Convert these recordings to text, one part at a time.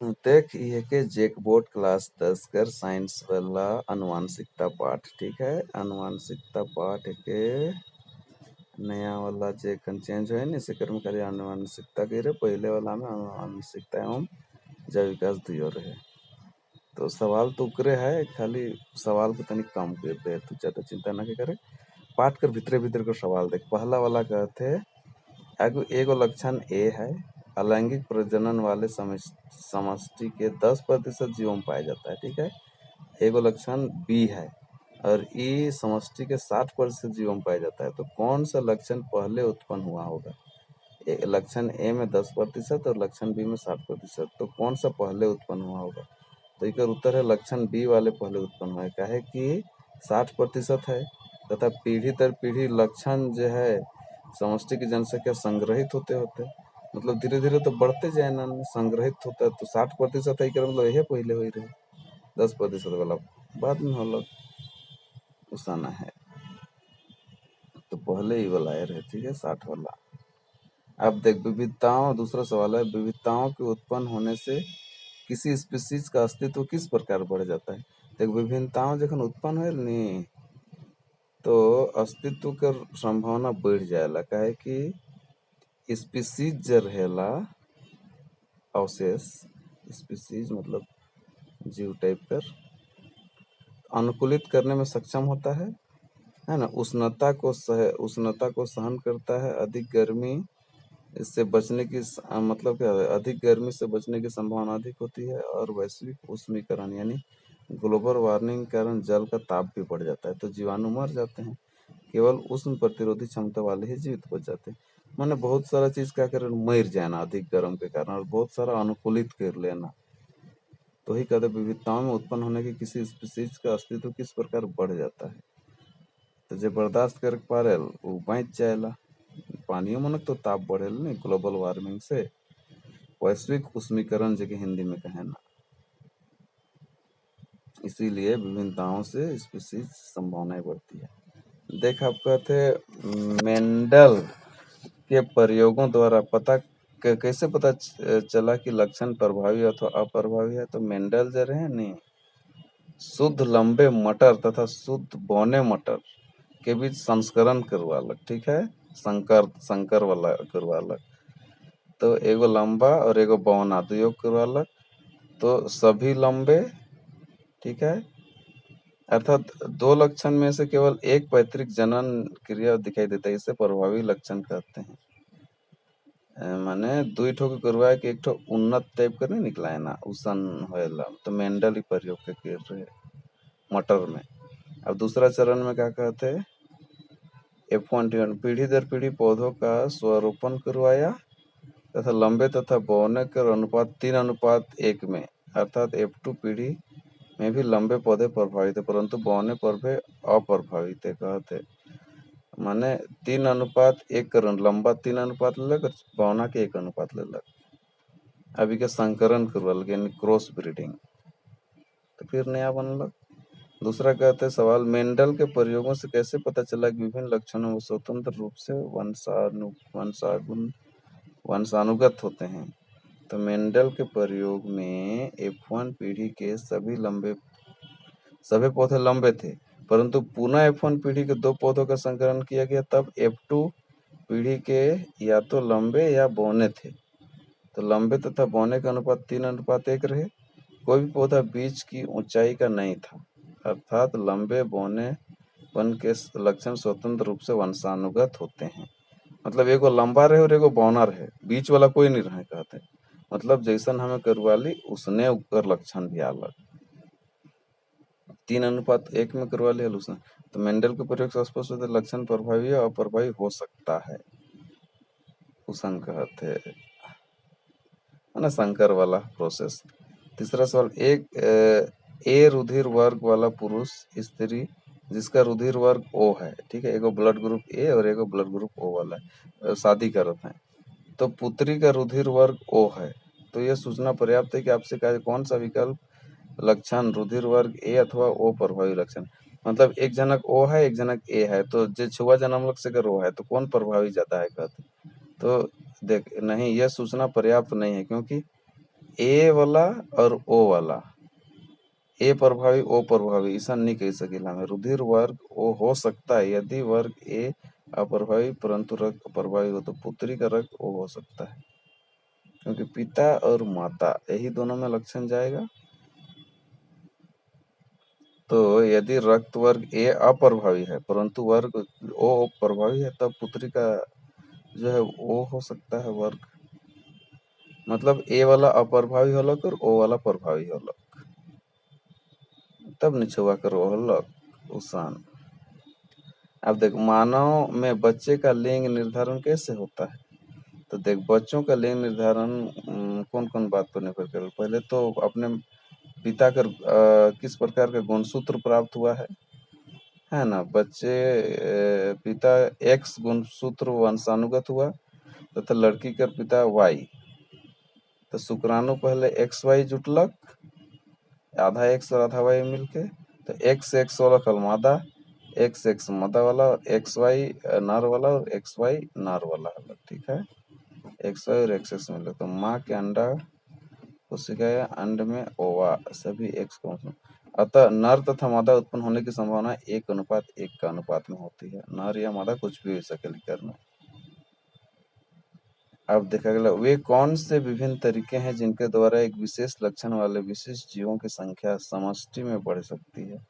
देख ये के जैकबोर्ड क्लास 10 कर साइंस वाला अनुवांशिकता पाठ। ठीक है, अनुवांशिकता पाठ के नया वाला जे चेंज है नी सेकर में खाली अनुवांशिकता के रे, पहले वाला में अनुवांशिकता एवं जैव विकास दियो रहे। तो सवाल तो उकरे है, खाली सवाल को तनिक कम कर दे, तू ज्यादा चिंता ना के करे। पाठ कर भीतरे भीतर का सवाल देख। पहला वाला कहते एगो एगो लक्षण ए है, अलैंगिक प्रजनन वाले समष्टि के 10% जीवों में पाया जाता है। ठीक है, एगो लक्षण बी है और ई समष्टि के 60% जीवों में पाया जाता है। तो कौन सा लक्षण पहले उत्पन्न हुआ होगा? लक्षण ए में 10% और लक्षण बी में 60%, तो कौन सा पहले उत्पन्न हुआ होगा? तो इसका उत्तर है लक्षण बी वाले पहले उत्पन्न हुआ है। काहे कि 60% है तथा पीढ़ी दर पीढ़ी लक्षण जो है समष्टि की जनसंख्या संग्रहित होते होते मतलब धीरे धीरे तो बढ़ते जाए ना, संग्रहित होता है। तो 60% है, मतलब यही पहले हो रहे, 10% वाला बाद में होला उसाना है। तो पहले ही वाला रहे। ठीक है, 60 वाला। अब देख विविधताओं, दूसरा सवाल है, विविधताओं के उत्पन्न होने से किसी स्पीसीज का अस्तित्व किस प्रकार बढ़ जाता है? देख विभिन्नताओं जखन उत्पन्न होल नी तो अस्तित्व के संभावना बढ़ जाएला। काहे कि स्पीसीज जो रहेला अवशेष, स्पीसीज मतलब जीव टाइप कर अनुकूलित करने में सक्षम होता है ना। उष्णता को सहन करता है। अधिक गर्मी इससे बचने की मतलब क्या है, अधिक गर्मी से बचने की संभावना अधिक होती है। और वैश्विक उष्मीकरण यानी ग्लोबल वार्मिंग के कारण जल का ताप भी बढ़ जाता है, तो जीवाणु मर जाते हैं। केवल उष्ण प्रतिरोधी क्षमता वाले ही जीवित बच जाते हैं। माने बहुत सारा चीज क्या करे, मर जाना अधिक गर्म के कारण, और बहुत सारा अनुकूलित कर लेना। तो ही कहते विविधताओं में उत्पन्न होने की किसी स्पीसीज का अस्तित्व किस प्रकार बढ़ जाता है। तो जो बर्दाश्त कर पा रहे वो बच जाएला। पानियों में तो ताप बढ़ेल नहीं ग्लोबल वार्मिंग से, वैश्विक उष्मीकरण जो कि हिंदी में कहे ना, इसीलिए विभिन्नताओं से स्पीसीज संभावनाएं बढ़ती है। देख आप कहते मेंडल के प्रयोगों द्वारा कैसे पता चला कि लक्षण प्रभावी अथवा अप्रभावी है? तो मेंडल जो रहे नहीं, शुद्ध लंबे मटर तथा शुद्ध बौने मटर के बीच संस्करण करवालक। ठीक है, संकर वाला करवालक। तो एगो लंबा और एगो बौना दुयोग करवालक। तो सभी लंबे, ठीक है, अर्थात दो लक्षण में से केवल एक पैतृक जनन क्रिया दिखाई देता है, इसे प्रभावी लक्षण कहते हैं। माने दुई ठो के करवाए के एक ठो उन्नत टाइप का नहीं निकला है ना, उसन होएला। तो मेंडल ही प्रयोग के कर रहे मटर में। अब दूसरा चरण में क्या कहते हैं, F1 पीढ़ी दर पीढ़ी पौधों का स्वरोपण करवाया तथा लंबे तथा बौने कर अनुपात 3:1 में, अर्थात F2 पीढ़ी में भी लंबे पौधे प्रभावित है परंतु बौने पौधे अप्रभावित है। कहते माने 3:1 कर लंबा 3:1 लेलक और बौना के 1:1 लेलक। अभी के संकरण करवल यानी क्रॉस ब्रीडिंग, तो फिर नया बनलक। दूसरा कहते हैं सवाल, मेंडल के प्रयोगों से कैसे पता चला कि विभिन्न लक्षणों को स्वतंत्र रूप से वंशानुगत होते हैं? तो मेंडल के प्रयोग में F1 पीढ़ी के सभी पौधे लंबे थे, परंतु पुनः F1 पीढ़ी के 2 पौधों का संकरण किया गया, तब F2 पीढ़ी के या तो लंबे या बौने थे। तो लंबे तथा बौने का अनुपात 3:1 रहे। कोई भी पौधा बीच की ऊंचाई का नहीं था, अर्थात लंबे बौने वन के लक्षण स्वतंत्र रूप से वंशानुगत होते हैं। मतलब एगो लंबा रहे और एगो बौना रहे, बीच वाला कोई नहीं रहे कहते। मतलब जैसन हमें करवाली उसने ऊपर लक्षण भी अलग 3:1 में करवा लिया उसने। तो मेंडल के प्रयोग से स्पष्ट होता है लक्षण प्रभावी या अप्रभावी हो सकता है, उसन कहते है ना, संकर वाला प्रोसेस। तीसरा सवाल, एक ए रुधिर वर्ग वाला पुरुष स्त्री जिसका रुधिर वर्ग ओ है, ठीक है, एगो ब्लड ग्रुप ए और एगो ब्लड ग्रुप ओ वाला है, शादी करते हैं। तो पुत्री का रुधिर वर्ग ओ है, तो यह सूचना पर्याप्त है कि आपसे कहा कौन सा विकल्प लक्षण रुधिर वर्ग ए अथवा ओ प्रभावी लक्षण। मतलब एक जनक ओ है एक जनक ए है, तो जो छुआ जन्म लग से ओ है तो कौन प्रभावी ज्यादा है कहते। तो देख नहीं, यह सूचना पर्याप्त नहीं है, क्योंकि ए वाला और ओ वाला, ए प्रभावी ओ प्रभावी ऐसा नहीं कह सकेला हमें। रुधिर वर्ग ओ हो सकता है यदि वर्ग ए अप्रभावी परंतु रक्त प्रभावी हो तो पुत्री का रक्त ओ हो सकता है, क्योंकि पिता और माता यही दोनों में लक्षण जाएगा। तो यदि रक्त वर्ग ए अप्रभावी है परंतु वर्ग ओ प्रभावी है तब पुत्री का जो है ओ हो सकता है वर्ग, मतलब ए वाला अप्रभावी होलक और ओ वाला प्रभावी होलक, तब निछुआ कर ओ होलक उसान। अब देख मानव में बच्चे का लिंग निर्धारण कैसे होता है, तो देख बच्चों का लिंग निर्धारण कौन कौन बात पर निर्भर करे। पहले तो अपने पिता कर किस प्रकार का गुणसूत्र प्राप्त हुआ है ना। बच्चे पिता एक्स गुणसूत्र वंशानुगत हुआ तथा लड़की का पिता वाई, तो शुक्राणु पहले एक्स वाई जुटलक, आधा एक्स और आधा वाई मिलके, तो एक्स एक्स वाला कल मादा, एक्स एक्स मादा वाला और एक्स वाई नर वाला और एक्स वाई नर वाला अलग, ठीक है। एक्स वाई और एक्स एक्स मिले तो माँ के अंडा कोशिकाएं अंड में ओवा सभी एक्स क्रोमोसोम, अतः नर तथा मादा उत्पन्न होने की संभावना 1:1 का अनुपात में होती है। नर या मादा कुछ भी हो सके लिकर में। अब देखा गया वे कौन से विभिन्न तरीके हैं जिनके द्वारा एक विशेष लक्षण वाले विशिष्ट जीवों की संख्या समष्टि में बढ़ सकती है।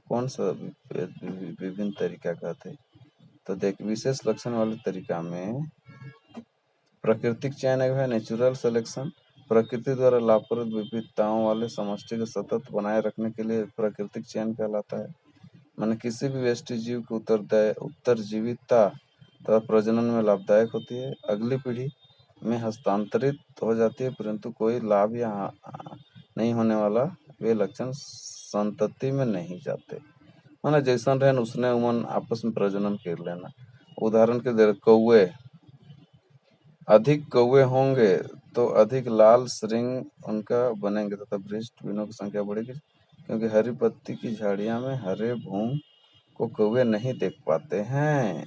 कौन सा विभिन्न तरीका कहते, तो देख विशेष लक्षण वाले तरीका में प्राकृतिक चयन है नेचुरल सिलेक्शन, प्रकृति द्वारा लाभप्रद विविधताओं वाले समष्टि को सतत बनाए रखने के लिए प्राकृतिक चयन कहलाता है। माने किसी भी व्यष्टि जीव की उत्तरजीविता तथा प्रजनन में लाभदायक होती है, अगली पीढ़ी में हस्तांतरित हो जाती है परंतु कोई लाभ या नहीं होने वाला वे लक्षण संतति में नहीं जाते। माने जैसन रहन उसने उमन आपस में प्रजनन कर लेना। उदाहरण के लिए कौवे, अधिक कौवे होंगे तो अधिक लाल श्रृंग उनका बनेंगे तथा भ्रष्ट बीनों की संख्या बढ़ेगी, क्योंकि हरी पत्ती की झाड़ियां में हरे भूंग को कौवे नहीं देख पाते हैं।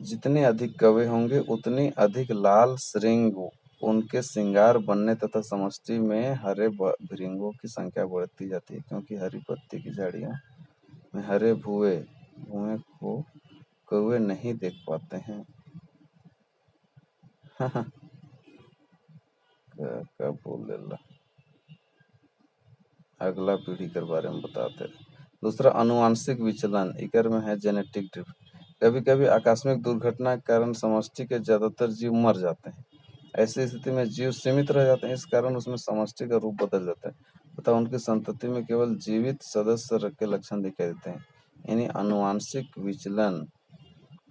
जितने अधिक कौवे होंगे उतनी अधिक लाल श्रृंग उनके श्रृंगार बनने तथा समष्टि में हरे भृंगों की संख्या बढ़ती जाती है, क्योंकि हरी पत्ती की झाड़ियां में हरे भुए भुए को कौवे नहीं देख पाते हैं। क्या बोल लेला। अगला पीढ़ी के बारे में बताते हैं। दूसरा अनुवांशिक विचलन, इकर में है जेनेटिक ड्रिफ्ट। कभी कभी आकस्मिक दुर्घटना के कारण समष्टि के ज्यादातर जीव मर जाते हैं। ऐसी स्थिति में जीव सीमित रह जाते हैं, इस कारण उसमें समष्टि का रूप बदल जाता है तथा उनकी संतति में केवल जीवित सदस्य के लक्षण दिखाई देते हैं, यानी अनुवांशिक विचलन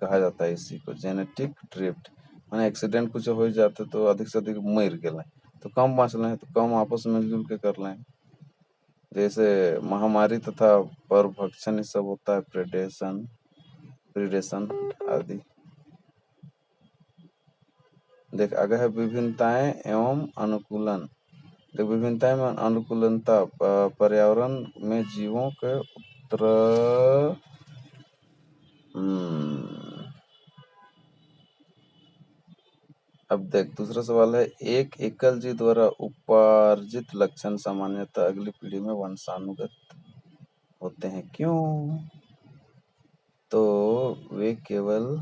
कहा जाता है इसी को। जेनेटिक ड्रिफ्ट माने एक्सीडेंट कुछ हो जाते तो अधिक से अधिक मर गए तो कम बाँचल हैं तो कम आपस में मिलजुल के कर लें, जैसे महामारी तथा परभक्षण ये सब होता है, प्रीडेशन आदि। देख आगे है विभिन्नताएं एवं अनुकूलन। देख विभिन्नताएं में अनुकूलनता पर्यावरण में जीवों के उत्तर अब देख दूसरा सवाल है, एक एकल जीव द्वारा उपार्जित लक्षण सामान्यतः अगली पीढ़ी में वंशानुगत होते हैं, क्यों? तो वे केवल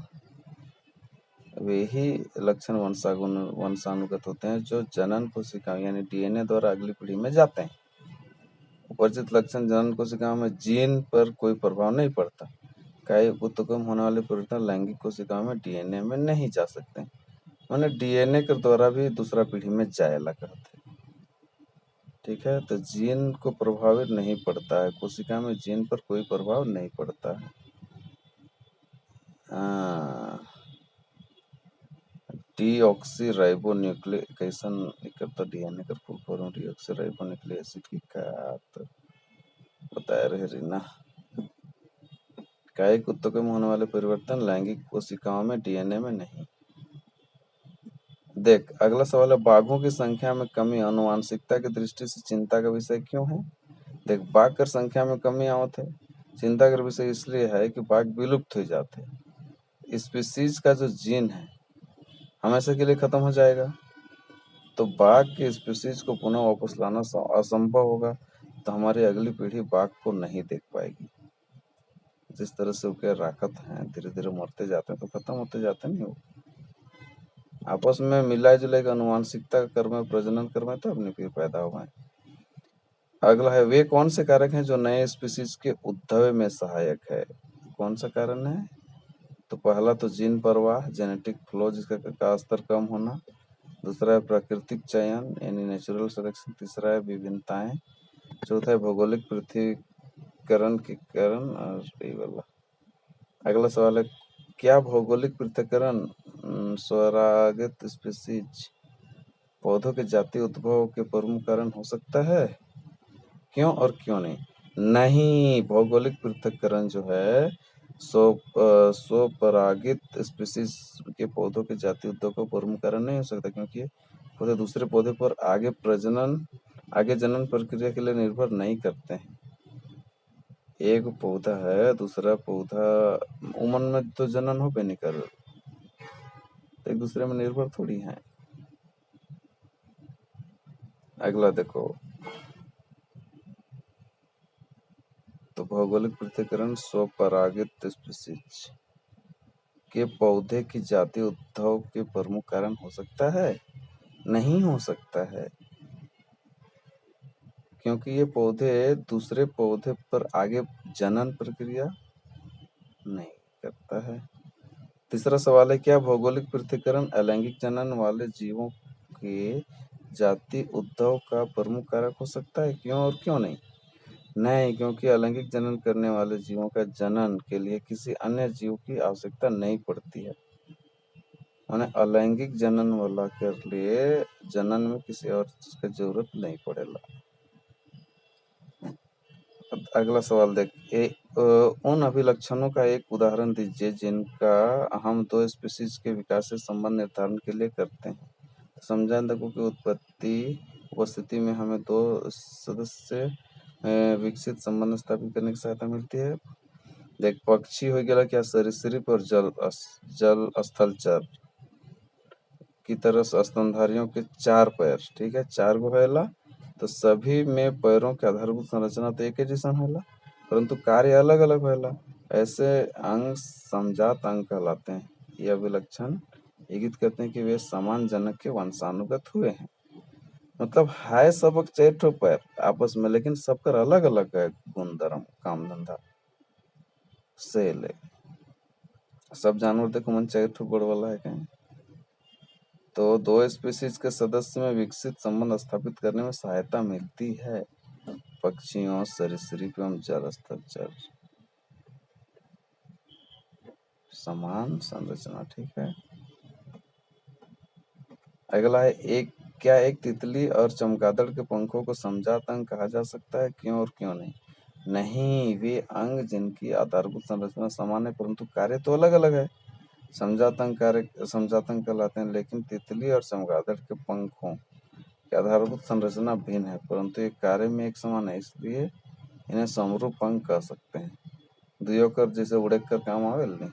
वे ही लक्षण वंशानुगत होते हैं जो जनन कोशिकाओं यानी डीएनए द्वारा अगली पीढ़ी में जाते हैं। उपार्जित लक्षण जनन कोशिकाओं में जीन पर कोई प्रभाव नहीं पड़ता। कई ऊतकों में होने वाले परिवर्तन लैंगिक कोशिकाओं में डीएनए में नहीं जा सकते, माने डीएनए के द्वारा भी दूसरा पीढ़ी में जाएला करते। ठीक है, तो जीन को प्रभावित नहीं पड़ता है, कोशिका में जीन पर कोई प्रभाव नहीं पड़ता है। डीऑक्सीराइबोन्यूक्लिक कैसन इकट्ठा डीएनए का फुल फॉर्म डीऑक्सीराइबोन्यूक्लिक एसिड की का तो बताया रहे रीना। कई ऊतकों में होने वाले परिवर्तन लैंगिक कोशिकाओं में डीएनए में नहीं। देख अगला सवाल है, बाघों की संख्या में कमी आनुवंशिकता की दृष्टि से चिंता का विषय क्यों है? देख बाघ की संख्या में कमी आवत है, चिंता का विषय इसलिए है कि बाघ विलुप्त हो जाते हैं। स्पीसीज का जो जीन है हमेशा के लिए खत्म हो जाएगा। तो बाघ की स्पीसीज को पुनः वापस लाना असंभव होगा, तो हमारी अगली पीढ़ी बाघ को नहीं देख पाएगी। जिस तरह से उनके राकत हैं धीरे धीरे मरते जाते हैं तो खत्म होते जाते नहीं वो, आपस में मिला जुले अनुवांशिकता कर्म प्रजनन कर्म तब नहीं फिर पैदा हुए। अगला है, वे कौन से कारक हैं जो नए स्पीसीज के उद्भव में सहायक है? कौन सा कारण है? तो पहला तो जीन प्रवाह, जेनेटिक फ्लो जिसका का स्तर कम होना। दूसरा है प्राकृतिक चयन यानी नेचुरल सिलेक्शन। तीसरा है विभिन्नताएं। चौथा है भौगोलिक पृथक्करण के कारण। और ये वाला अगला सवाल है, क्या भौगोलिक पृथक्करण स्वरागित स्पीसीज पौधों के जाति उद्भव के प्रमुख कारण हो सकता है? क्यों और क्यों नहीं? नहीं, भौगोलिक पृथक्करण जो है स्वपरागित स्पीसीज के पौधों के जाति उद्भव का प्रमुख कारण नहीं हो सकता, क्योंकि पौधे दूसरे पौधे पर आगे जनन प्रक्रिया के लिए निर्भर नहीं करते हैं। एक पौधा है, दूसरा पौधा उमन में तो जनन हो पे नहीं कर, तो एक दूसरे में निर्भर थोड़ी है। अगला देखो, तो भौगोलिक पृथक्करण स्वपरागित स्पीसीज के पौधे की जाति उद्भव के प्रमुख कारण हो सकता है? नहीं हो सकता है, क्योंकि ये पौधे दूसरे पौधे पर आगे जनन प्रक्रिया नहीं करता है। तीसरा सवाल है, क्या भौगोलिक पृथक्करण अलैंगिक जनन वाले जीवों के जाति उद्भव का प्रमुख कारक हो सकता है? क्यों और क्यों नहीं? नहीं, क्योंकि अलैंगिक जनन करने वाले जीवों का जनन के लिए किसी अन्य जीव की आवश्यकता नहीं पड़ती है। उन्हें अलैंगिक जनन वाला के लिए जनन में किसी और चीज की जरूरत नहीं पड़ेगा। अगला सवाल देख, उन अभिलक्षणों का एक उदाहरण दीजिए जिनका हम दो स्पीशीज के विकास से संबंध निर्धारण के लिए करते हैं। समझांदकों की उपस्थिति में हमें दो सदस्य विकसित संबंध स्थापित करने की सहायता मिलती है। देख, पक्षी हो गया क्या, सरीसृप और जल स्थलचर की तरह स्तनधारियों के 4 पैर, ठीक है, 4 गो हैला, तो सभी में पैरों के आधारभूत संरचना तो एक ही जैसा हैला, परंतु कार्य अलग अलग हैला। ऐसे अंग समजात अंग कहलाते हैं। ये अभिलक्षण इंगित करते हैं कि वे समान जनक के वंशानुगत हुए हैं। मतलब है सबक 4 ठो पैर आपस में, लेकिन सबकर अलग अलग है गुण धर्म काम धंधा से ले। सब जानवर देखो मन 4 ठो गोड़ वाला है कहीं। तो दो स्पीशीज के सदस्य में विकसित संबंध स्थापित करने में सहायता मिलती है। पक्षियों, सरीसृप एवं जलस्थलचर समान संरचना, ठीक है। अगला है, क्या एक तितली और चमगादड़ के पंखों को समजात अंग कहा जा सकता है? क्यों और क्यों नहीं? नहीं, वे अंग जिनकी आधारभूत संरचना समान है परंतु कार्य तो अलग अलग है, समजात अंग कहलाते हैं। लेकिन तितली और चमगादड़ के पंखों की आधारभूत संरचना भिन्न है परंतु एक कार्य में एक समान है, इसलिए इन्हें समरूप अंग कह सकते हैं। दुयोकर जैसे उड़ेकर काम आवे नहीं,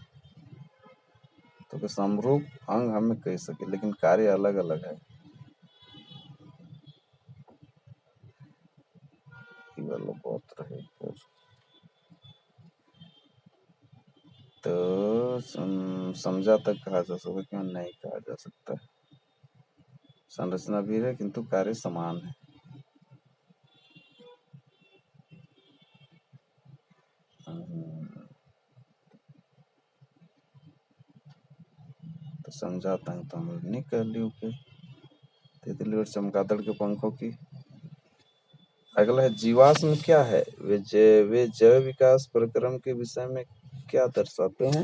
तो समरूप अंग हमें कह सके, लेकिन कार्य अलग अलग है। बहुत रहे तो समझा तक कहा जा सकता, क्यों नहीं कहा जा सकता? संरचना भी है किंतु कार्य समान है। तो समझाता हूँ तो हम नहीं कर ली के तितली और चमगादड़ के पंखों की। अगला है, जीवाश्म क्या है? वे जैव विकास प्रक्रम के विषय में क्या दर्शाते हैं?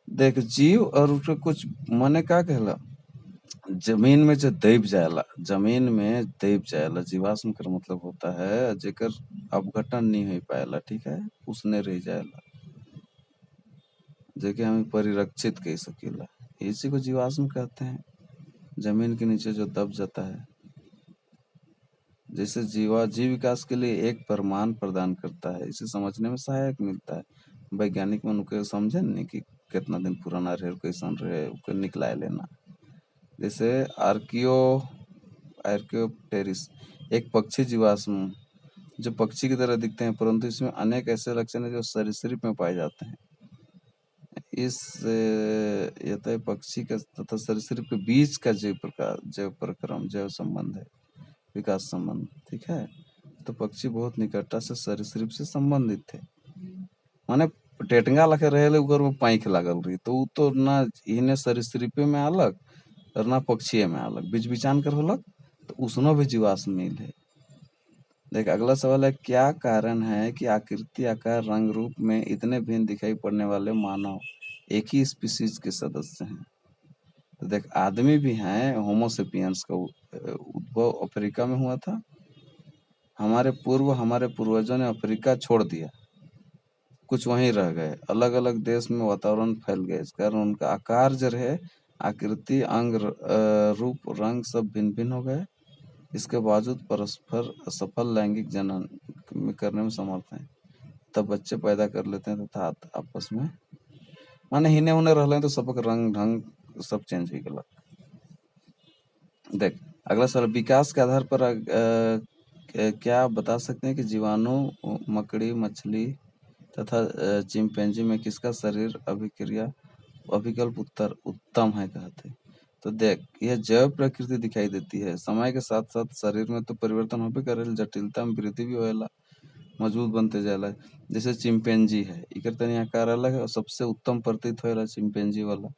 देख, जीव और उसके कुछ मने का कहला, जमीन में जो दैब जाएला जीवाश्म का मतलब होता है जेकर अपघटन नहीं हो पाएला, ठीक है, उसने रह जाएला, जेके हम परिरक्षित कह सकीला, इसी को जीवाश्म कहते हैं। जमीन के नीचे जो दब जाता है, जैसे जीव विकास के लिए एक प्रमाण प्रदान करता है, इसे समझने में सहायक मिलता है। वैज्ञानिक मन के समझे नहीं कि कितना दिन पुराना रहे कैसन रहे निकलाए लेना, जैसे आर्कियोप्टेरिस एक पक्षी जीवाश्म जो पक्षी की तरह दिखते हैं, परंतु इसमें अनेक ऐसे लक्षण हैं जो सरीसृप में पाए जाते हैं। इस यह तो पक्षी का तथा सरीसृप के बीच का जैव प्रक्रम जैव संबंध है, विकास संबंध, ठीक है। तो पक्षी बहुत निकटता से सरीसृप से संबंधित थे। माने टेटंगा लखे रहेले ऊपर में पाइख लागल रही, तो उ तो ना इने सरीसृपे में अलग और ना पक्षी में अलग, बीच बिचान कर होलक, तो उसनो भी जीवाश्म मिल है। देख अगला सवाल है, क्या कारण है कि आकृति, आकार, रंग, रूप में इतने भिन्न दिखाई पड़ने वाले मानव एक ही स्पीशीज के सदस्य हैं? तो देख आदमी भी हैं, होमो सेपियंस का उद्भव अफ्रीका में हुआ था। हमारे पूर्वजों ने अफ्रीका छोड़ दिया, कुछ वहीं रह गए, अलग अलग देश में वातावरण फैल गए, इस कारण उनका आकार जो रहे, आकृति, अंग, रूप, रंग सब भिन्न भिन्न हो गए। इसके बावजूद परस्पर सफल लैंगिक जनन करने में समर्थ हैं, तब बच्चे पैदा कर लेते हैं तथा आपस में माने हिने होने रह तो सबक रंग ढंग सब चेंज हो गया। देख अगला सवाल, विकास के आधार पर क्या आप बता सकते हैं कि जीवाणु, मकड़ी, मछली तथा चिंपैंजी में किसका शरीर अभिकल्प उत्तम है कहते? तो देख यह जैव प्रकृति दिखाई देती है, समय के साथ साथ शरीर में तो परिवर्तन होबे करेल, जटिलता में वृद्धि भी होएला, मजबूत बनते जाला। जैसे चिंपैंजी है, इकर तनी आकार अलग है और सबसे उत्तम प्रतीत होएला चिंपैंजी वाला।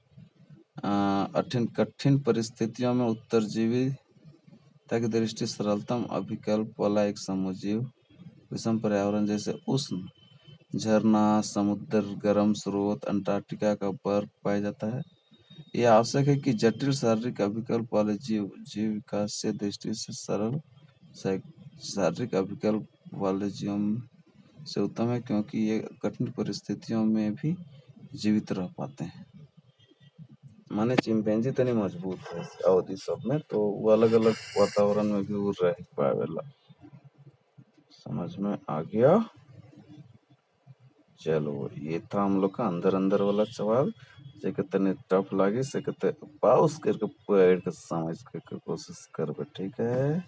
कठिन परिस्थितियों में उत्तरजीविता की दृष्टि सरलतम अभिकल्प वाला एक समूहजीव, विषम पर्यावरण जैसे उष्ण झरना, समुद्र, गर्म स्रोत, अंटार्कटिका का बर्फ पाया जाता है। यह आवश्यक है कि जटिल शारीरिक अभिकल्प वाले जीव विकास से दृष्टि से सरल शारीरिक अभिकल्प वाले जीवों से उत्तम है, क्योंकि ये कठिन परिस्थितियों में भी जीवित रह पाते हैं। माने चिंपैंजी तनी मजबूत है अवधि सब में, तो वो अलग अलग वातावरण में भी वो रह पावेला। समझ में आ गया? चलो ये था हम लोग का अंदर अंदर वाला सवाल, जेके तने टफ लागे से पाउस करके पढ़ के समझ के कोशिश करबे, ठीक है।